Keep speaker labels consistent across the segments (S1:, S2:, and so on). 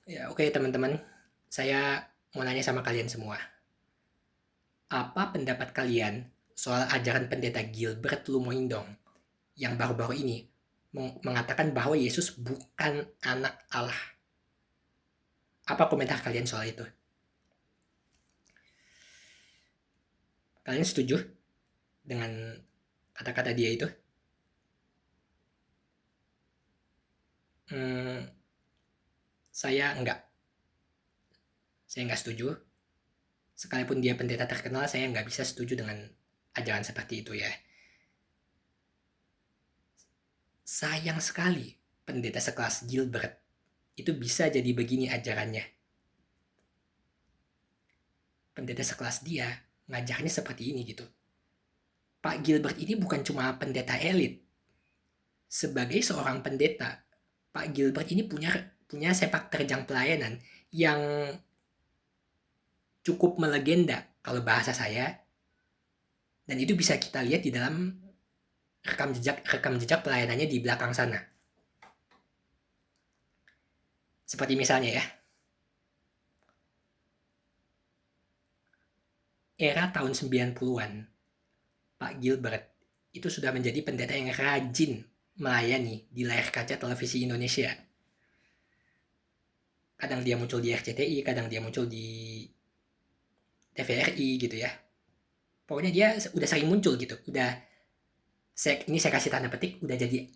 S1: Ya, oke teman-teman. Saya mau nanya sama kalian semua. Apa pendapat kalian soal ajaran pendeta Gilbert Lumoindong yang baru-baru ini mengatakan bahwa Yesus bukan anak Allah? Apa komentar kalian soal itu? Kalian setuju dengan kata-kata dia itu? Hmm, saya enggak. Saya enggak setuju. Sekalipun dia pendeta terkenal, saya enggak bisa setuju dengan ajaran seperti itu ya. Sayang sekali pendeta sekelas Gilbert itu bisa jadi begini ajarannya. Pendeta sekelas dia ngajarnya seperti ini gitu. Pak Gilbert ini bukan cuma pendeta elit. Sebagai seorang pendeta, Pak Gilbert ini punya sepak terjang pelayanan yang cukup melegenda kalau bahasa saya, dan itu bisa kita lihat di dalam rekam jejak pelayanannya di belakang sana. Seperti misalnya ya, era tahun 90-an, Pak Gilbert itu sudah menjadi pendeta yang rajin melayani di layar kaca televisi Indonesia. Kadang dia muncul di RCTI, kadang dia muncul di TVRI gitu ya. Pokoknya dia udah sering muncul gitu. Ini saya kasih tanda petik, udah jadi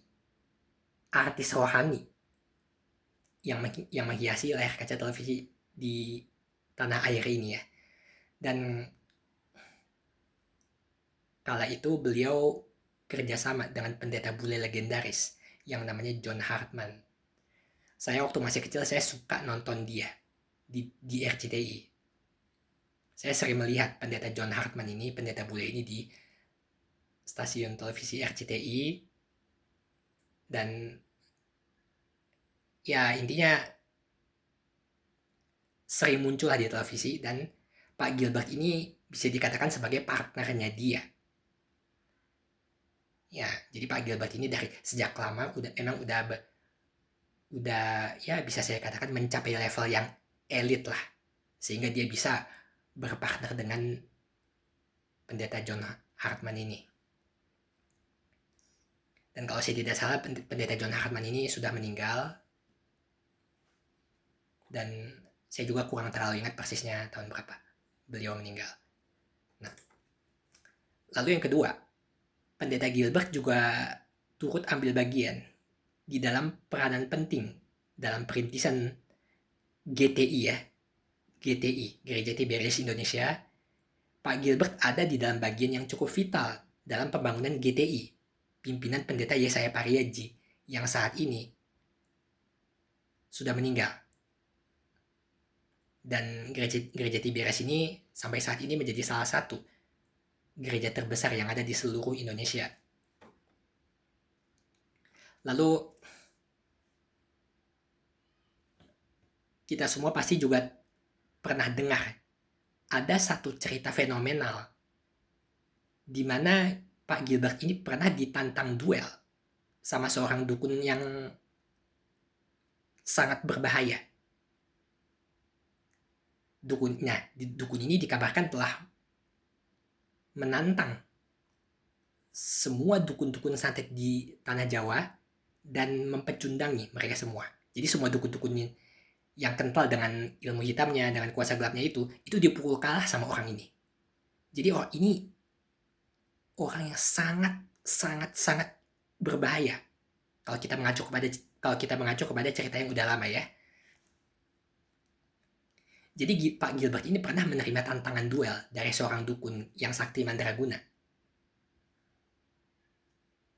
S1: artis rohani yang menghiasi layar kaca televisi di tanah air ini ya. Dan kala itu beliau kerjasama dengan pendeta bule legendaris yang namanya John Hartman. Saya waktu masih kecil saya suka nonton dia di RCTI. Saya sering melihat pendeta John Hartman ini, pendeta bule ini di stasiun televisi RCTI, dan ya intinya sering muncul lah di televisi, dan Pak Gilbert ini bisa dikatakan sebagai partnernya dia. Ya, jadi Pak Gilbert ini dari sejak lama udah ya bisa saya katakan mencapai level yang elit lah, sehingga dia bisa berpartner dengan pendeta John Hartman ini. Dan kalau saya tidak salah, pendeta John Hartman ini sudah meninggal, dan saya juga kurang terlalu ingat persisnya tahun berapa beliau meninggal. Nah, lalu yang kedua, pendeta Gilbert juga turut ambil bagian di dalam peranan penting dalam perintisan GTI ya, GTI, Gereja Tiberias Indonesia. Pak Gilbert ada di dalam bagian yang cukup vital dalam pembangunan GTI, pimpinan pendeta Yesaya Pariaji, yang saat ini sudah meninggal. Dan gereja Tiberias ini sampai saat ini menjadi salah satu gereja terbesar yang ada di seluruh Indonesia. Lalu kita semua pasti juga pernah dengar ada satu cerita fenomenal di mana Pak Gilbert ini pernah ditantang duel sama seorang dukun yang sangat berbahaya. Dukun ini dikabarkan telah menantang semua dukun-dukun santet di tanah Jawa dan mempecundangi mereka semua. Jadi semua dukun-dukun yang kental dengan ilmu hitamnya, dengan kuasa gelapnya itu dipukul kalah sama orang ini. Jadi orang ini orang yang sangat berbahaya kalau kita mengacu kepada cerita yang udah lama ya. Jadi Pak Gilbert ini pernah menerima tantangan duel dari seorang dukun yang sakti mandraguna.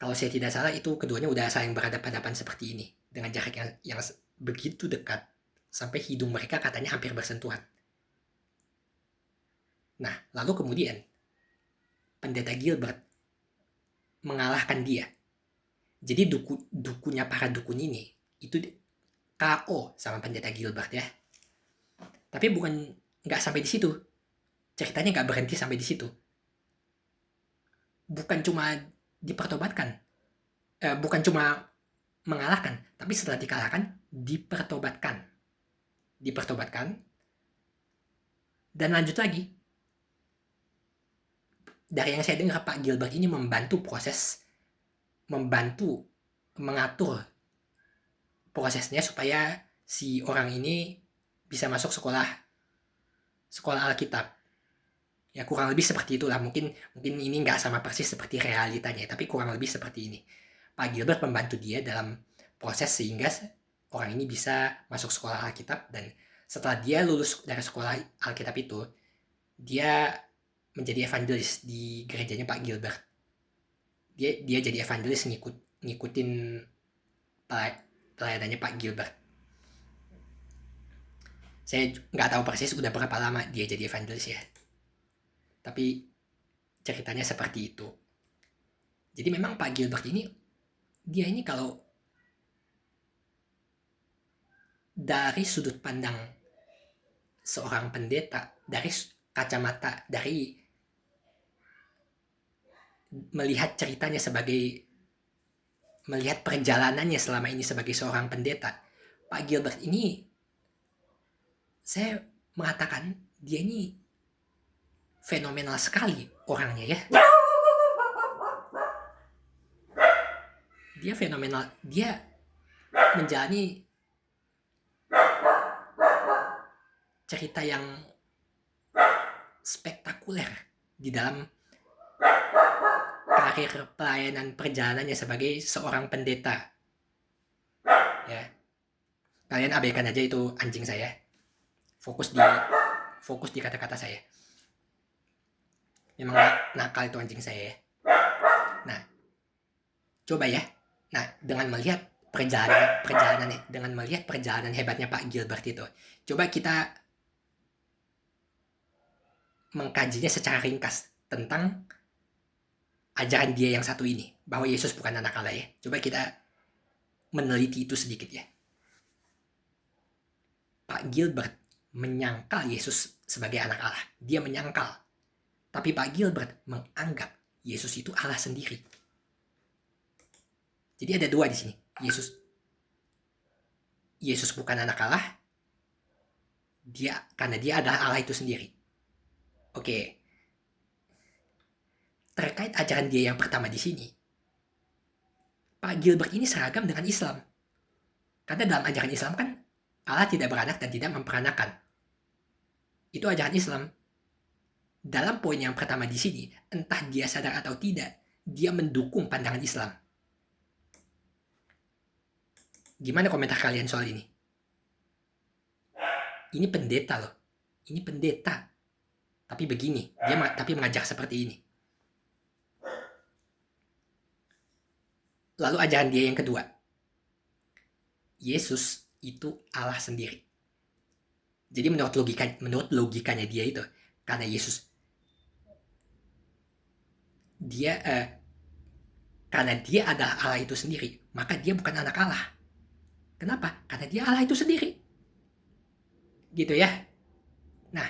S1: Kalau saya tidak salah itu keduanya udah saling berhadapan-hadapan seperti ini dengan jarak yang begitu dekat sampai hidung mereka katanya hampir bersentuhan. Nah, lalu kemudian pendeta Gilbert mengalahkan dia. Jadi dukunya para dukun ini itu KO sama pendeta Gilbert ya. Tapi nggak sampai di situ. Ceritanya nggak berhenti sampai di situ. Bukan cuma dipertobatkan, bukan cuma mengalahkan, tapi setelah dikalahkan dipertobatkan. dipertobatkan, dan lanjut lagi. Dari yang saya dengar, Pak Gilbert ini membantu mengatur prosesnya supaya si orang ini bisa masuk sekolah Alkitab. Ya kurang lebih seperti itulah, mungkin ini nggak sama persis seperti realitanya, tapi kurang lebih seperti ini. Pak Gilbert membantu dia dalam proses sehingga orang ini bisa masuk sekolah Alkitab, dan setelah dia lulus dari sekolah Alkitab itu, dia menjadi evangelis di gerejanya Pak Gilbert. Dia jadi evangelis ngikutin pelayanannya Pak Gilbert. Saya nggak tahu persis udah berapa lama dia jadi evangelis ya, tapi ceritanya seperti itu. Jadi memang Pak Gilbert ini, dia ini kalau dari sudut pandang seorang pendeta, dari kacamata, dari melihat ceritanya melihat perjalanannya selama ini sebagai seorang pendeta, Pak Gilbert ini, saya mengatakan dia ini fenomenal sekali orangnya ya. Dia fenomenal, dia menjalani cerita yang spektakuler di dalam karir pelayanan perjalanannya sebagai seorang pendeta. Ya, kalian abaikan aja itu anjing saya. Fokus di kata-kata saya. Memang nakal itu anjing saya ya. Nah, coba ya. Nah, dengan melihat perjalanan hebatnya Pak Gilbert itu, coba kita mengkajinya secara ringkas tentang ajaran dia yang satu ini, bahwa Yesus bukan anak Allah ya. Coba kita meneliti itu sedikit ya. Pak Gilbert menyangkal Yesus sebagai anak Allah. Dia menyangkal. Tapi Pak Gilbert menganggap Yesus itu Allah sendiri. Jadi ada dua di sini. Yesus bukan anak Allah. Karena dia adalah Allah itu sendiri. Oke. Terkait ajaran dia yang pertama di sini, Pak Gilbert ini seragam dengan Islam. Karena dalam ajaran Islam kan Allah tidak beranak dan tidak memperanakan. Itu ajaran Islam. Dalam poin yang pertama di sini, entah dia sadar atau tidak, dia mendukung pandangan Islam. Gimana komentar kalian soal ini? Ini pendeta loh. Ini pendeta. Tapi begini, tapi mengajar seperti ini. Lalu ajaran dia yang kedua. Yesus itu Allah sendiri. Jadi menurut logikanya dia itu, karena Yesus karena dia adalah Allah itu sendiri, maka dia bukan anak Allah. Kenapa? Karena dia Allah itu sendiri. Gitu ya. Nah,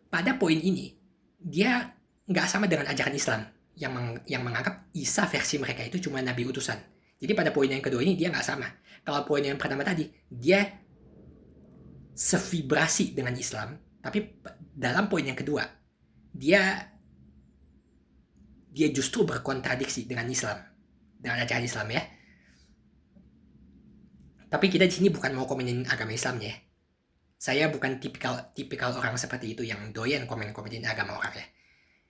S1: pada poin ini, dia nggak sama dengan ajaran Islam yang menganggap Isa versi mereka itu cuma nabi utusan. Jadi pada poin yang kedua ini dia nggak sama. Kalau poin yang pertama tadi, dia sevibrasi dengan Islam, tapi dalam poin yang kedua, dia justru berkontradiksi dengan Islam, dengan ajaran Islam ya. Tapi kita di sini bukan mau komenin agama Islamnya ya. Saya bukan tipikal orang seperti itu yang doyan komenin agama orang ya.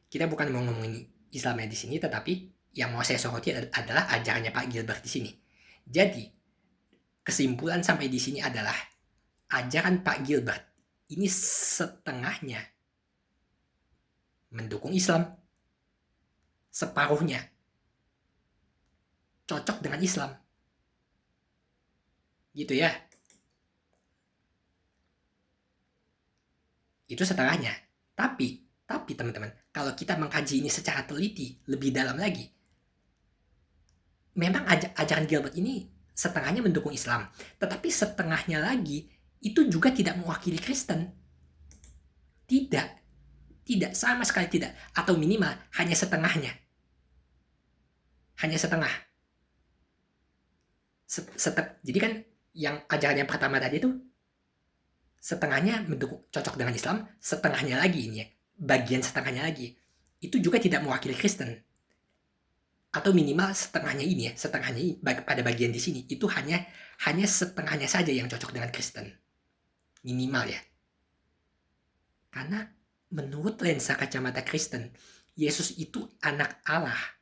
S1: Kita bukan mau ngomongin Islamnya di sini, tetapi yang mau saya soroti adalah ajarannya Pak Gilbert di sini. Jadi kesimpulan sampai di sini adalah ajaran Pak Gilbert ini setengahnya mendukung Islam, separuhnya cocok dengan Islam. Gitu ya. Itu setengahnya. Tapi teman-teman, kalau kita mengkaji ini secara teliti, lebih dalam lagi, memang ajaran Gilbert ini setengahnya mendukung Islam, tetapi setengahnya lagi itu juga tidak mewakili Kristen. Tidak, sama sekali tidak. Atau minimal hanya setengahnya. Hanya setengah. Jadi kan yang ajaran yang pertama tadi itu setengahnya cocok dengan Islam, setengahnya lagi ini ya, bagian setengahnya lagi itu juga tidak mewakili Kristen, atau minimal setengahnya ini ya, setengahnya ini, pada bagian di sini itu hanya setengahnya saja yang cocok dengan Kristen, minimal ya. Karena menurut lensa kacamata Kristen, Yesus itu anak Allah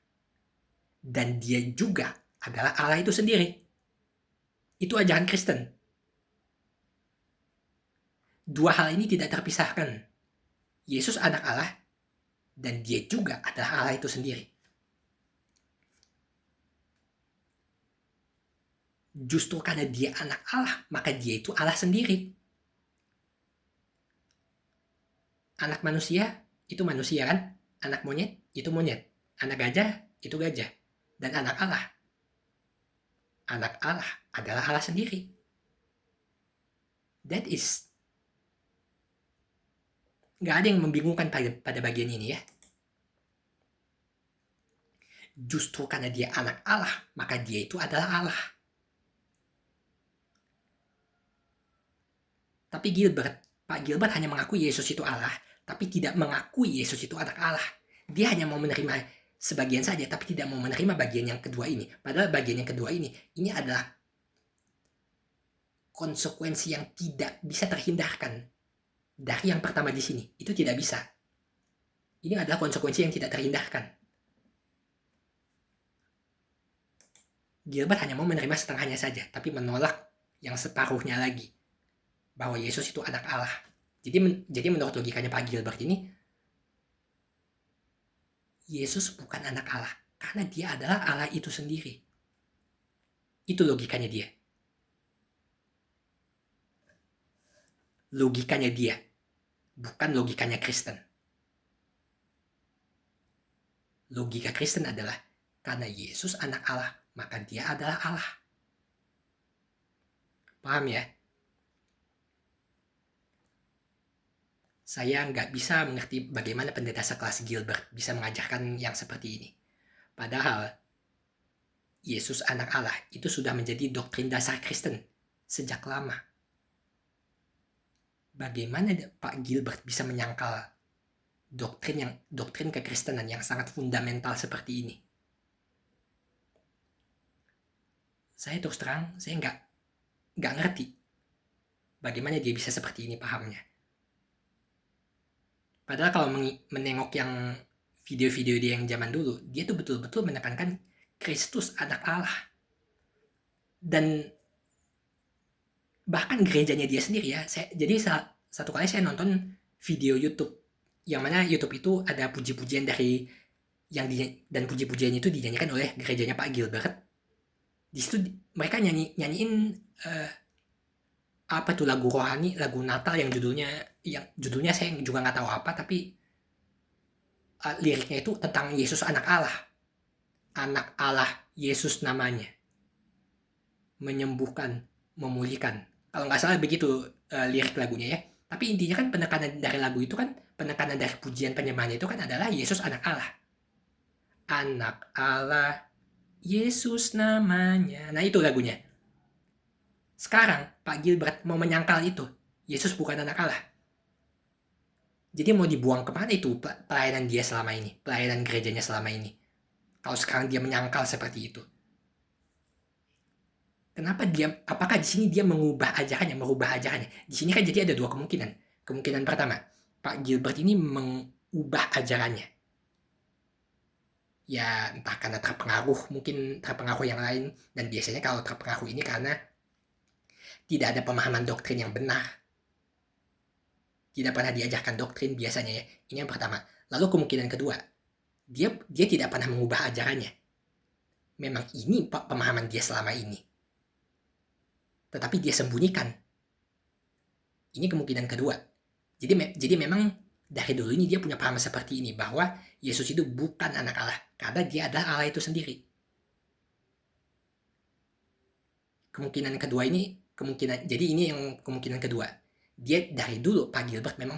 S1: dan dia juga adalah Allah itu sendiri. Itu ajaran Kristen. Dua hal ini tidak terpisahkan. Yesus anak Allah dan dia juga adalah Allah itu sendiri. Justru karena dia anak Allah, maka dia itu Allah sendiri. Anak manusia itu manusia kan? Anak monyet itu monyet. Anak gajah itu gajah. Dan anak Allah adalah Allah sendiri. That is, gak ada yang membingungkan pada bagian ini ya. Justru karena dia anak Allah, maka dia itu adalah Allah. Tapi Pak Gilbert hanya mengakui Yesus itu Allah, tapi tidak mengakui Yesus itu anak Allah. Dia hanya mau menerima sebagian saja, tapi tidak mau menerima bagian yang kedua ini. Padahal bagian yang kedua ini adalah konsekuensi yang tidak bisa terhindarkan dari yang pertama di sini. Itu tidak bisa. Ini adalah konsekuensi yang tidak terhindarkan. Gilbert hanya mau menerima setengahnya saja, tapi menolak yang separuhnya lagi, bahwa Yesus itu anak Allah. Jadi menurut logikanya Pak Gilbert ini, Yesus bukan anak Allah, karena dia adalah Allah itu sendiri. Itu logikanya dia. Logikanya dia, bukan logikanya Kristen. Logika Kristen adalah, karena Yesus anak Allah, maka dia adalah Allah. Paham ya? Saya nggak bisa mengerti bagaimana pendeta sekelas Gilbert bisa mengajarkan yang seperti ini. Padahal, Yesus anak Allah itu sudah menjadi doktrin dasar Kristen sejak lama. Bagaimana Pak Gilbert bisa menyangkal doktrin kekristenan yang sangat fundamental seperti ini? Saya terus terang, saya nggak ngerti bagaimana dia bisa seperti ini pahamnya. Padahal kalau menengok yang video-video dia yang zaman dulu, dia tuh betul-betul menekankan Kristus anak Allah. Dan bahkan gerejanya dia sendiri ya. Jadi satu kali saya nonton video YouTube, yang mana YouTube itu ada puji-pujian dari dan puji-pujian itu dinyanyikan oleh gerejanya Pak Gilbert. Di situ mereka nyanyiin apa tuh lagu rohani, lagu Natal yang judulnya saya juga nggak tahu apa, tapi liriknya itu tentang Yesus anak Allah, Yesus namanya, menyembuhkan, memulihkan, kalau nggak salah begitu lirik lagunya ya. Tapi intinya kan penekanan dari lagu itu kan, penekanan dari pujian penyembahan itu kan adalah Yesus anak Allah, Yesus namanya. Nah itu lagunya. Sekarang Pak Gilbert mau menyangkal itu, Yesus bukan anak Allah. Jadi mau dibuang kemana itu pelayanan dia selama ini, pelayanan gerejanya selama ini, kalau sekarang dia menyangkal seperti itu? Kenapa apakah di sini dia merubah ajarannya? Di sini kan jadi ada dua kemungkinan. Kemungkinan pertama, Pak Gilbert ini mengubah ajarannya. Ya entah karena terpengaruh yang lain, dan biasanya kalau terpengaruh ini karena tidak ada pemahaman doktrin yang benar. Tidak pernah diajarkan doktrin biasanya ya. Ini yang pertama. Lalu kemungkinan kedua, dia tidak pernah mengubah ajarannya. Memang ini pemahaman dia selama ini, tetapi dia sembunyikan. Ini kemungkinan kedua. Jadi memang dari dulu ini dia punya paham seperti ini, bahwa Yesus itu bukan anak Allah, karena dia adalah Allah itu sendiri. Kemungkinan kedua ini, jadi ini yang kemungkinan kedua. Dia dari dulu, Pak Gilbert memang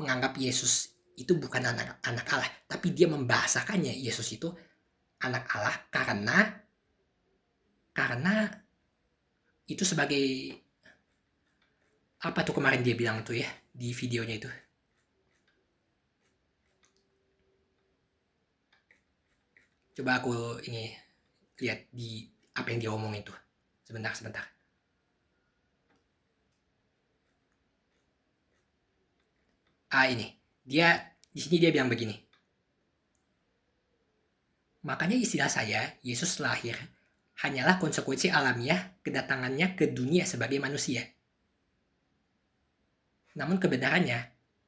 S1: menganggap Yesus itu bukan anak Allah, tapi dia membahasakannya Yesus itu anak Allah karena itu sebagai Apa tuh kemarin dia bilang tuh ya di videonya itu? Coba aku ini lihat di apa yang dia omongin tuh. Sebentar. Ini. Di sini dia bilang begini. Makanya istilah saya, Yesus lahir hanyalah konsekuensi alamiah kedatangannya ke dunia sebagai manusia. Namun kebenarannya,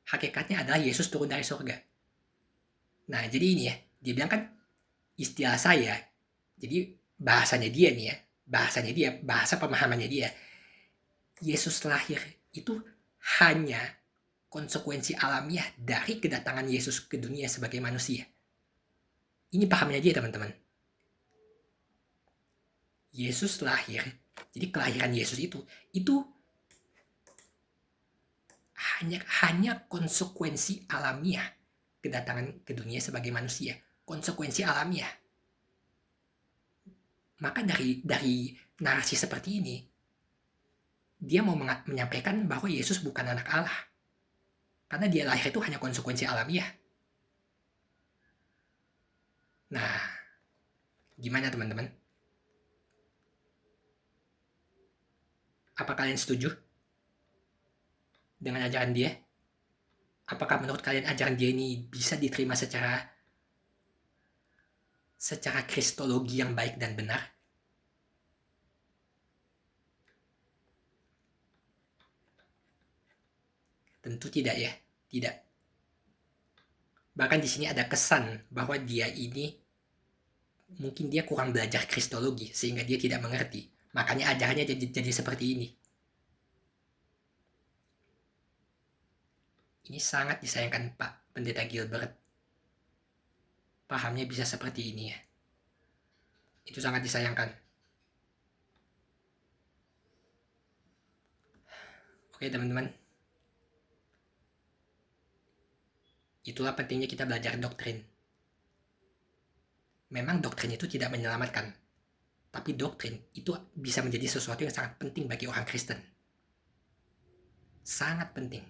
S1: hakikatnya adalah Yesus turun dari surga. Nah, jadi ini ya, dia bilang kan istilah saya, jadi bahasanya dia nih ya, bahasa pemahamannya dia, Yesus lahir itu hanya konsekuensi alamiah dari kedatangan Yesus ke dunia sebagai manusia. Ini pahamnya dia, teman-teman. Yesus lahir, jadi kelahiran Yesus itu hanya konsekuensi alamiah kedatangan ke dunia sebagai manusia. Konsekuensi alamiah. Maka dari narasi seperti ini, dia mau menyampaikan bahwa Yesus bukan anak Allah. Karena dia lahir itu hanya konsekuensi alamiah. Nah, gimana teman-teman? Apa kalian setuju dengan ajaran dia? Apakah menurut kalian ajaran dia ini bisa diterima secara kristologi yang baik dan benar? Tentu tidak ya, tidak. Bahkan di sini ada kesan bahwa dia ini mungkin dia kurang belajar kristologi sehingga dia tidak mengerti. Makanya ajarannya jadi seperti ini. Ini sangat disayangkan Pak Pendeta Gilbert. Pahamnya bisa seperti ini ya. Itu sangat disayangkan. Oke teman-teman. Itulah pentingnya kita belajar doktrin. Memang doktrin itu tidak menyelamatkan. Tapi doktrin itu bisa menjadi sesuatu yang sangat penting bagi orang Kristen. Sangat penting.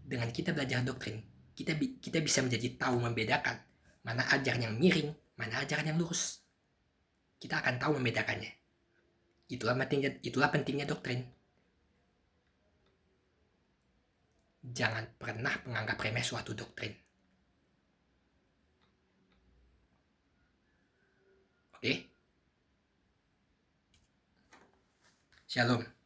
S1: Dengan kita belajar doktrin, kita bisa menjadi tahu membedakan mana ajaran yang miring, mana ajaran yang lurus. Kita akan tahu membedakannya. Itulah pentingnya doktrin. Jangan pernah menganggap remeh suatu doktrin. Oke? Shalom.